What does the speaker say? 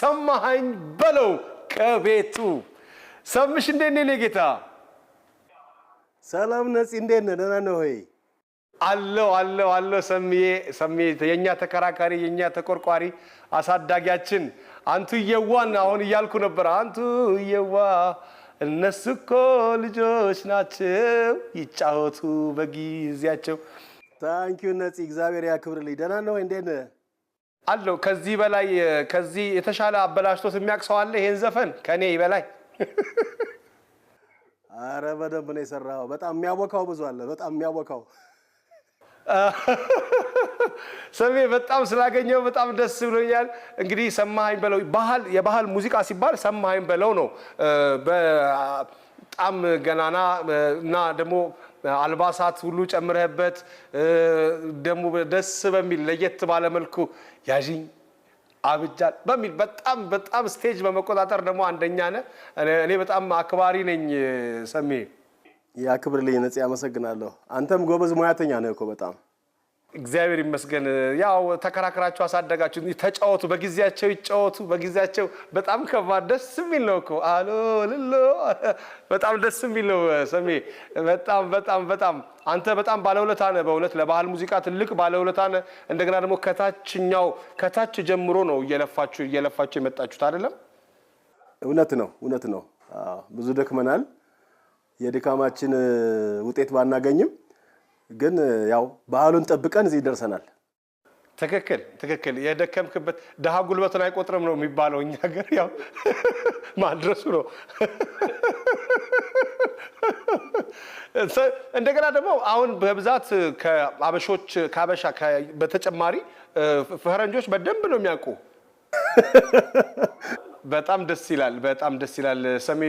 ሰማኸኝ በለው ከቤቱ ሰምሽ እንዴት ነህ ጌታ ሰላም ነጽ እንዴት ነህ ደህና ነህ ሆይ አለው ሰምዬ የኛ ተከራካሪ የኛ ተቆርቋሪ አሳዳጊያችን አንቱ የዋን አሁን ይያልኩ ነበር አንቱ የዋ እነሱኮ ልጆች ናቸው ይጫወቱ በጊዜያቸው ታንኪዩ ነጽ እግዚአብሔር ያክብርልኝ ደህና ነህ እንዴት ነህ አለው ከዚህ በላይ ከዚህ የተሻለ አበላሽቶት የሚያክሰው አለ ይሄን ዘፈን ከኔ ይበላይ አረ በደንብ ነው የሰራው በጣም የሚያወካው ብዙ አለ በጣም የሚያወካው ሰሜ በጣም ስላገኘው በጣም ደስ ብሎኛል እንግዲህ ሰማኸኝ በለው የባህል ሙዚቃ ሲባል ሰማኸኝ በለው ነው በጣም ገናና እና ደሞ አልባሳት ሁሉ ጨምረህበት ደሞ ደስ በሚል ለየት ባለ መልኩ ያጂኝ አብጃል በሚል በጣም ስቴጅ በመቆጣጠር ደሞ አንደኛ ነህ እኔ በጣም አክባሪ ነኝ ሰሜ ያክብርልኝ ነጽ ያመሰግናለሁ አንተም ጎበዝ ሙያተኛ ነህ እኮ በጣም እግዚአብሔር ይመስገን ያው ተከራከራችሁ አሳደጋችሁ ተጫወቱ በጊዜያቸው ይጫወቱ በጊዜያቸው በጣም ከባድ ደስ የሚል ነው እኮ አሎ ልሎ በጣም ደስ የሚል ነው ሰሜ በጣም አንተ በጣም ባለውለታ ነህ በእውነት ለባህል ሙዚቃ ትልቅ ባለውለታ ነህ እንደገና ደግሞ ከታች ጀምሮ ነው እየለፋችሁ የመጣችሁት አይደለም እውነት ነው ብዙ ደክመናል የድካማችን ውጤት ባናገኝም ግን ያው ባህሉን ጠብቀን እዚህ ደርሰናል ትክክል የደከምክበት ደሃ ጉልበቱን አይቆጥርም ነው የሚባለው እኛ ሀገር ያው ማድረሱ ነው እንደገና ደግሞ አሁን በብዛት ከአበሻ በተጨማሪ ፈረንጆች በደንብ ነው የሚያውቁ በጣም ደስ ይላል ሰሜ